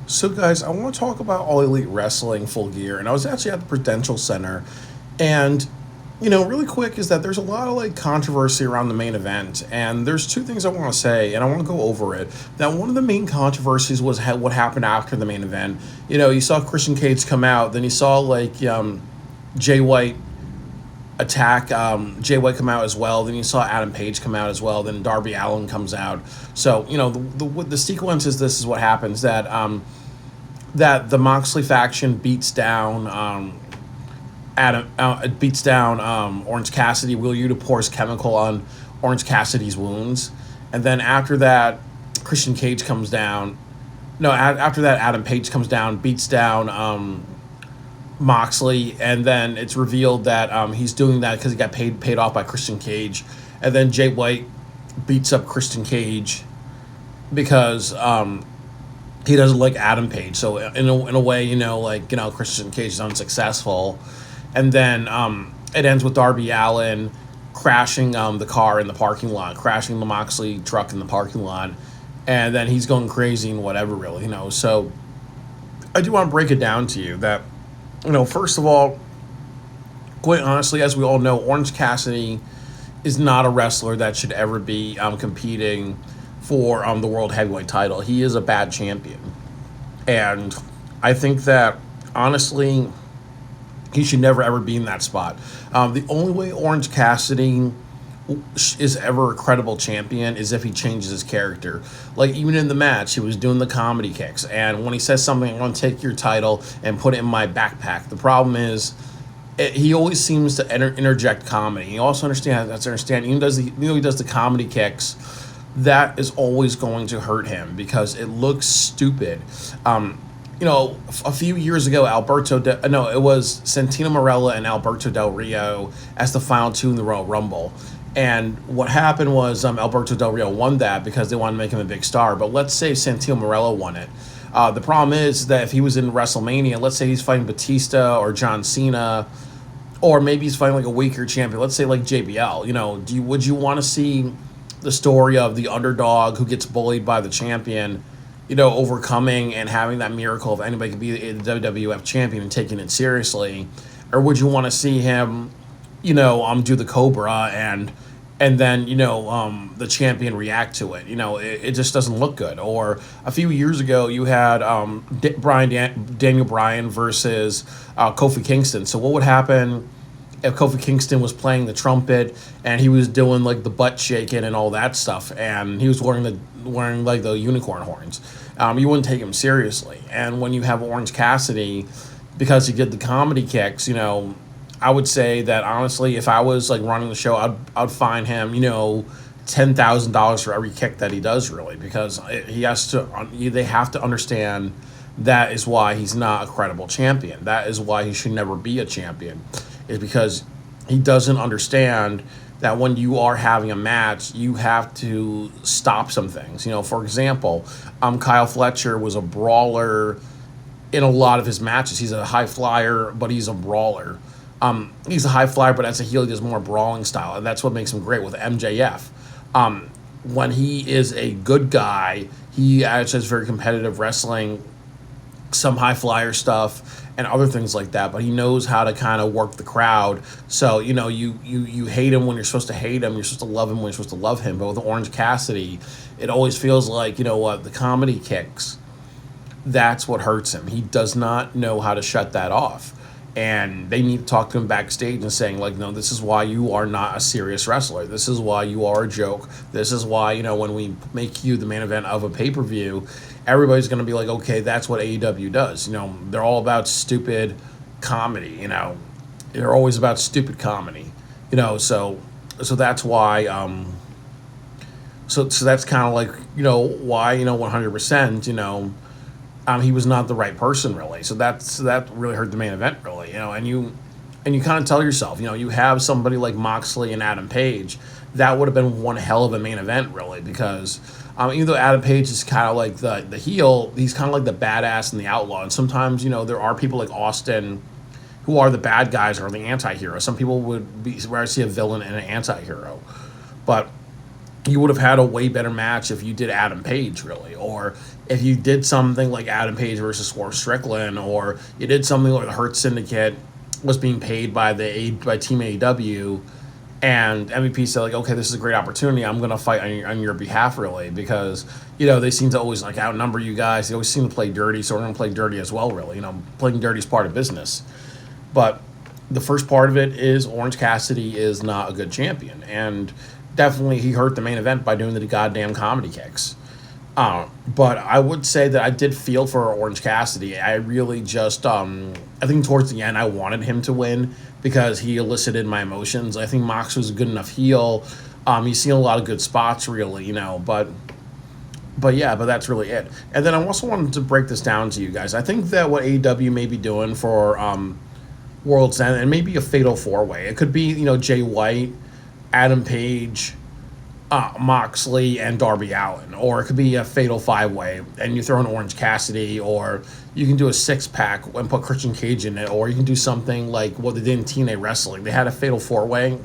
So, guys, I want to talk about All Elite Wrestling Full Gear, and I was actually at the Prudential Center, and really quick is that there's a lot of like controversy around the main event, and there's two things I want to say, and I want to go over it. That one of the main controversies was what happened after the main event. You saw Christian Cage come out, then you saw like Jay White attack Jay White come out as well. Then you saw Adam Page come out as well. Then Darby Allin comes out. So the sequence is this is what happens that the Moxley faction beats down Orange Cassidy. Will Yuta pours chemical on Orange Cassidy's wounds, and then after that, Christian Cage comes down. No, after that, Adam Page comes down, beats down Moxley, and then it's revealed that he's doing that because he got paid off by Christian Cage, and then Jay White beats up Christian Cage because he doesn't like Adam Page. So in a way, Christian Cage is unsuccessful, and then it ends with Darby Allin crashing the car in the parking lot, crashing the Moxley truck in the parking lot, and then he's going crazy and whatever, really, So I do want to break it down to you that, first of all, quite honestly, as we all know, Orange Cassidy is not a wrestler that should ever be competing for the World Heavyweight title. He is a bad champion. And I think that, honestly, he should never, ever be in that spot. The only way Orange Cassidy is ever a credible champion is if he changes his character. Like, even in the match, he was doing the comedy kicks. And when he says something, I'm going to take your title and put it in my backpack. The problem is, he always seems to interject comedy. He also has to understand, even though he does the comedy kicks, that is always going to hurt him because it looks stupid. A few years ago, it was Santino Marella and Alberto Del Rio as the final two in the Royal Rumble. And what happened was Alberto Del Rio won that because they wanted to make him a big star. But let's say Santino Marella won it. The problem is that if he was in WrestleMania, let's say he's fighting Batista or John Cena, or maybe he's fighting like a weaker champion, let's say like JBL. Would you want to see the story of the underdog who gets bullied by the champion, overcoming and having that miracle of anybody could be the WWF champion and taking it seriously? Or would you want to see him, do the Cobra and then, the champion react to it? It just doesn't look good. Or a few years ago, you had Daniel Bryan versus Kofi Kingston. So what would happen if Kofi Kingston was playing the trumpet and he was doing like the butt shaking and all that stuff, and he was wearing like the unicorn horns? You wouldn't take him seriously. And when you have Orange Cassidy, because he did the comedy kicks, I would say that honestly, if I was like running the show, I'd fine him, $10,000 for every kick that he does, really, because they have to understand that is why he's not a credible champion. That is why he should never be a champion, is because he doesn't understand that when you are having a match, you have to stop some things. For example, Kyle Fletcher was a brawler in a lot of his matches. He's a high flyer, but he's a brawler. He's a high flyer, but as a heel, he does more brawling style, and that's what makes him great with MJF. When he is a good guy, he actually has very competitive wrestling, some high flyer stuff, and other things like that, but he knows how to kind of work the crowd. So, you hate him when you're supposed to hate him, you're supposed to love him when you're supposed to love him. But with Orange Cassidy, it always feels like, the comedy kicks, that's what hurts him. He does not know how to shut that off. And they need to talk to him backstage and saying, like, no, this is why you are not a serious wrestler. This is why you are a joke. This is why, when we make you the main event of a pay-per-view, everybody's going to be like, okay, that's what AEW does. They're all about stupid comedy, They're always about stupid comedy, So that's why, so that's kind of like, why, 100%, he was not the right person, really. So that really hurt the main event, really. And you kind of tell yourself, you have somebody like Moxley and Adam Page, that would have been one hell of a main event, really, because even though Adam Page is kind of like the heel, he's kind of like the badass and the outlaw. And sometimes, there are people like Austin who are the bad guys or the anti-hero. Some people would rather see a villain and an anti-hero. But you would have had a way better match if you did Adam Page, really, or if you did something like Adam Page versus Swerve Strickland, or you did something like the Hurt Syndicate was being paid by by Team AEW, and MVP said like, okay, this is a great opportunity. I'm gonna fight on your behalf, really, because they seem to always like outnumber you guys. They always seem to play dirty, so we're gonna play dirty as well, really. Playing dirty is part of business, but the first part of it is Orange Cassidy is not a good champion, and definitely he hurt the main event by doing the goddamn comedy kicks. But I would say that I did feel for Orange Cassidy. I really just, I think towards the end I wanted him to win because he elicited my emotions. I think Mox was a good enough heel. He's seen a lot of good spots, really, but that's really it. And then I also wanted to break this down to you guys. I think that what AEW may be doing for World's End, and maybe a fatal four-way. It could be, Jay White, Adam Page, Moxley, and Darby Allin. Or it could be a fatal five-way, and you throw in Orange Cassidy, or you can do a six-pack and put Christian Cage in it, or you can do something like what they did in TNA Wrestling. They had a fatal four-way,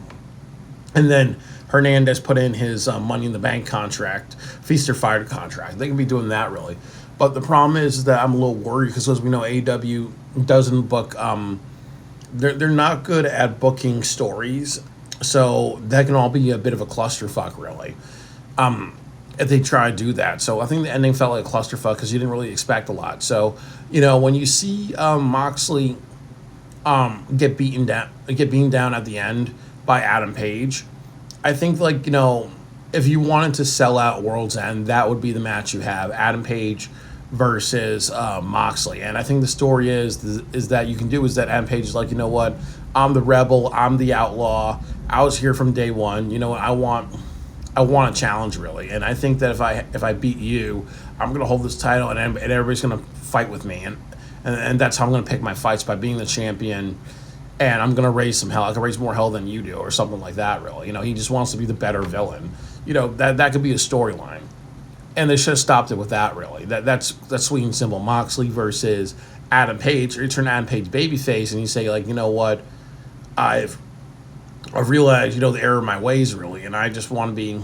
and then Hernandez put in his Money in the Bank contract, Feast or Fighter contract. They can be doing that, really. But the problem is that I'm a little worried because, as we know, AEW doesn't book... They're not good at booking stories, so that can all be a bit of a clusterfuck, really, if they try to do that. So I think the ending felt like a clusterfuck because you didn't really expect a lot. So, when you see Moxley get beaten down at the end by Adam Page, I think, if you wanted to sell out World's End, that would be the match you have, Adam Page versus Moxley. And I think the story is that you can do is that Adam Page is like, you know what, I'm the rebel, I'm the outlaw, I was here from day one, I want a challenge, really. And I think that if I beat you, I'm going to hold this title, and everybody's going to fight with me, and that's how I'm going to pick my fights, by being the champion, and I'm going to raise some hell. I can raise more hell than you do, or something like that, really. He just wants to be the better villain. That could be a storyline. And they should have stopped it with that, really. That's sweet and simple. Moxley versus Adam Page, or you turn Adam Page babyface and you say, like, you know what, I've realized, the error of my ways, really, and I just want to be,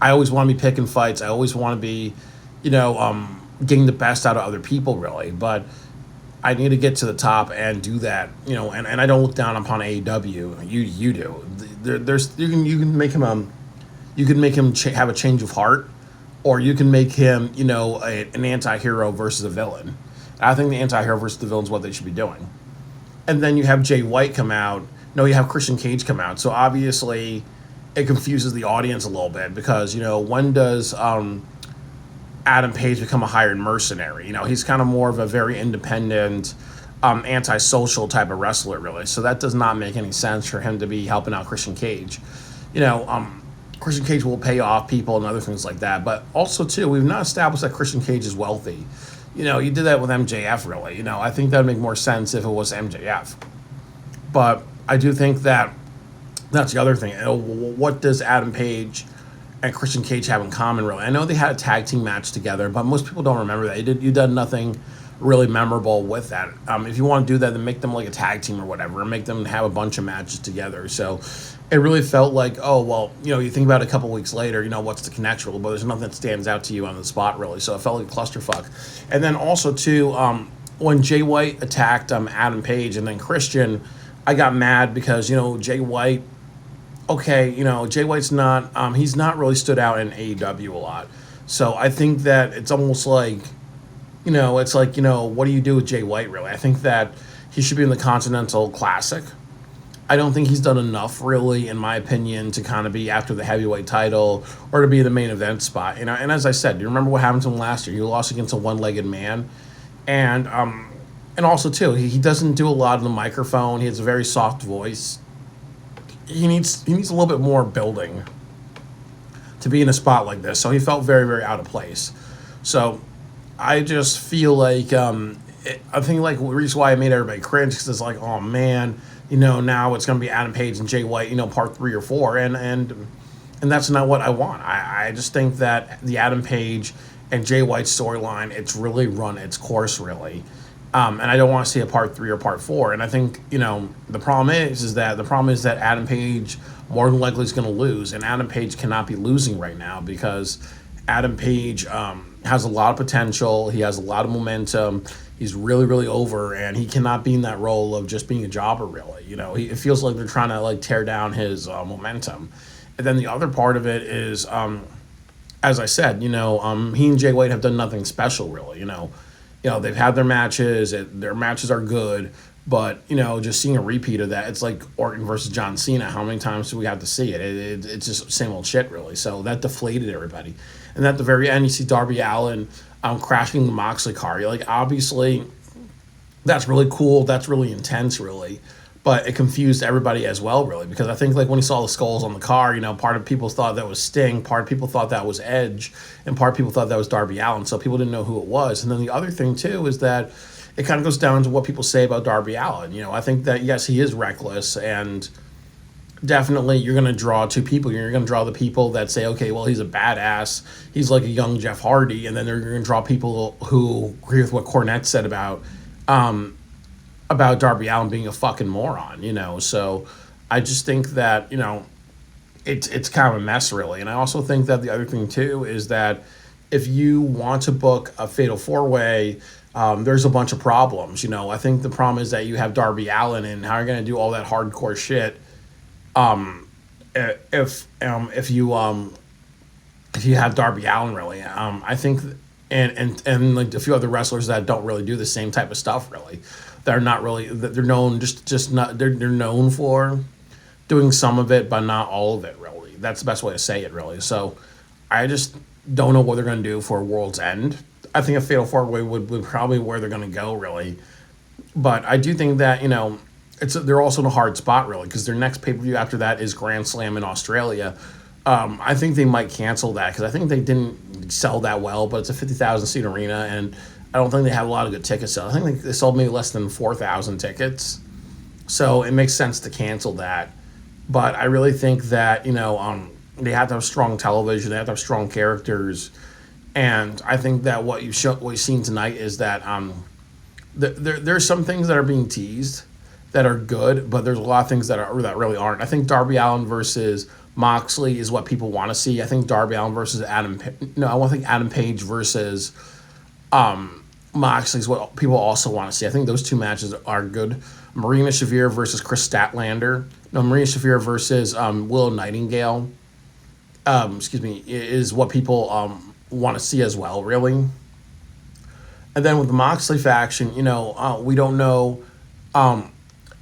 I always want to be picking fights. I always want to be, getting the best out of other people, really. But I need to get to the top and do that, and I don't look down upon AEW. You do. You can make him have a change of heart, or you can make him, an anti-hero versus a villain. I think the anti-hero versus the villain is what they should be doing. And then you have Jay White come out. No, you have Christian Cage come out. So obviously, it confuses the audience a little bit because, when does Adam Page become a hired mercenary? He's kind of more of a very independent, antisocial type of wrestler, really. So that does not make any sense for him to be helping out Christian Cage. Christian Cage will pay off people and other things like that. But also, too, we've not established that Christian Cage is wealthy. You did that with MJF, really. I think that would make more sense if it was MJF. But I do think that that's the other thing. What does Adam Page and Christian Cage have in common, really? I know they had a tag team match together, but most people don't remember that. You done nothing really memorable with that. If you want to do that, then make them like a tag team or whatever, and make them have a bunch of matches together. So it really felt like, oh, well, you think about it a couple weeks later, what's the connection? But there's nothing that stands out to you on the spot, really. So it felt like a clusterfuck. And then also, too, when Jay White attacked Adam Page and then Christian, I got mad because, Jay White, Jay White's not, he's not really stood out in AEW a lot. So I think that it's almost like, it's like, what do you do with Jay White, really? I think that he should be in the Continental Classic. I don't think he's done enough, really, in my opinion, to kind of be after the heavyweight title or to be the main event spot. And as I said, do you remember what happened to him last year? He lost against a one-legged man. And also, too, he doesn't do a lot on the microphone. He has a very soft voice. He needs a little bit more building to be in a spot like this. So he felt very, very out of place. So I just feel like, I think, like, the reason why I made everybody cringe because it's like, oh, man, now it's going to be Adam Page and Jay White, part 3 or 4, and that's not what I want. I just think that the Adam Page and Jay White storyline, it's really run its course, really, And I don't want to see a part 3 or part 4. And I think the problem is that Adam Page more than likely is going to lose, and Adam Page cannot be losing right now because Adam Page has a lot of potential. He has a lot of momentum. He's really, really over, and he cannot be in that role of just being a jobber. Really, it feels like they're trying to like tear down his momentum. And then the other part of it is, as I said, he and Jay White have done nothing special, really. They've had their matches. Their matches are good, but just seeing a repeat of that, it's like Orton versus John Cena. How many times do we have to see it? It's just same old shit, really. So that deflated everybody. And at the very end, you see Darby Allin crashing the Moxley car. You're like, obviously, that's really cool. That's really intense, really. But it confused everybody as well, really, because I think like when you saw the skulls on the car, part of people thought that was Sting, part of people thought that was Edge, and part of people thought that was Darby Allin. So people didn't know who it was. And then the other thing too is that it kind of goes down to what people say about Darby Allin. I think that yes, he is reckless, and definitely you're going to draw two people. You're going to draw the people that say, okay, well, he's a badass. He's like a young Jeff Hardy. And then they're going to draw people who agree with what Cornette said about Darby Allin being a fucking moron. So I just think that, it's kind of a mess, really. And I also think that the other thing, too, is that if you want to book a Fatal 4-Way, there's a bunch of problems. I think the problem is that you have Darby Allin, and how are you going to do all that hardcore shit if you have Darby Allin, really. I think and like a few other wrestlers that don't really do the same type of stuff, really. They're not really, they're known just not they're known for doing some of it but not all of it, really. That's the best way to say it, really. So I just don't know what they're going to do for World's End. I think a Fatal 4-Way would probably where they're going to go, really. But I do think that they're also in a hard spot, really, because their next pay-per-view after that is Grand Slam in Australia. I think they might cancel that because I think they didn't sell that well, but it's a 50,000 seat arena, and I don't think they have a lot of good ticket sales. I think they sold maybe less than 4,000 tickets. So it makes sense to cancel that. But I really think that, they have to have strong television. They have to have strong characters. And I think that what you've seen tonight is that there's some things that are being teased that are good, but there's a lot of things that really aren't. I think Darby Allin versus Moxley is what people want to see. I think Darby Allin versus I think Adam Page versus Moxley is what people also want to see. I think those two matches are good. Marina Shafir versus Chris Statlander. No, Marina Shafir versus Willow Nightingale. Is what people want to see as well, really. And then with the Moxley faction, we don't know.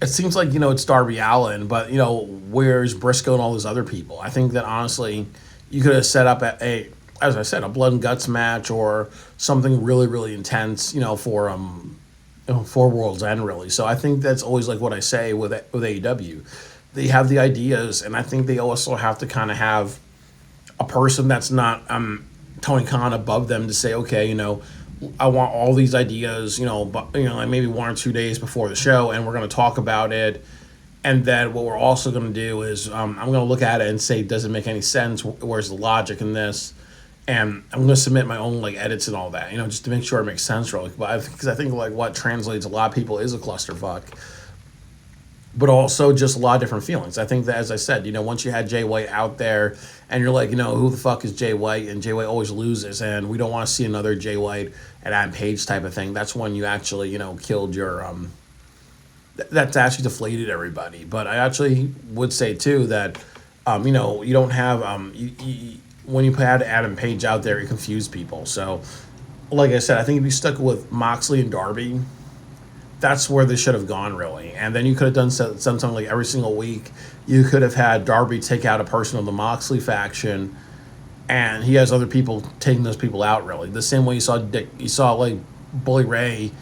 It seems like it's Darby Allin, but where's Briscoe and all those other people? I think that honestly, you could have set up as I said, a blood and guts match or something really, really intense, for World's End, really. So I think that's always like what I say with AEW. They have the ideas, and I think they also have to kind of have a person that's not Tony Khan above them to say, okay, I want all these ideas, but like maybe 1 or 2 days before the show, and we're going to talk about it. And then what we're also going to do is I'm going to look at it and say, does it make any sense? Where's the logic in this? And I'm going to submit my own like edits and all that, just to make sure it makes sense, really. Because I think like what translates a lot of people is a clusterfuck, but also just a lot of different feelings. I think that, as I said, once you had Jay White out there and you're like, who the fuck is Jay White? And Jay White always loses, and we don't want to see another Jay White and Adam Page type of thing. That's when you actually, killed your, that's actually deflated everybody. But I actually would say, too, that, you don't have, when you had Adam Page out there, it confused people. So, like I said, I think if you stuck with Moxley and Darby, that's where they should have gone, really. And then you could have done something like every single week. You could have had Darby take out a person of the Moxley faction, and he has other people taking those people out, really. The same way you saw like Bully Ray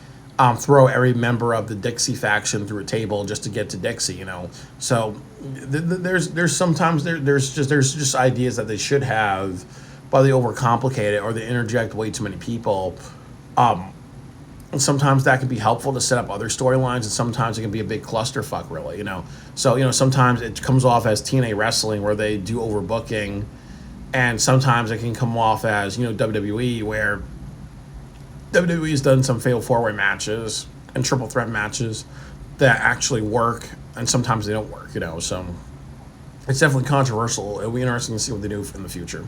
throw every member of the Dixie faction through a table just to get to Dixie, So there's sometimes there's just ideas that they should have, but they overcomplicate it or they interject way too many people. And sometimes that can be helpful to set up other storylines, and sometimes it can be a big clusterfuck, really, So, sometimes it comes off as TNA wrestling where they do overbooking, and sometimes it can come off as, WWE, where WWE has done some Fatal 4-Way matches, and triple threat matches that actually work, and sometimes they don't work. So it's definitely controversial. It'll be interesting to see what they do in the future.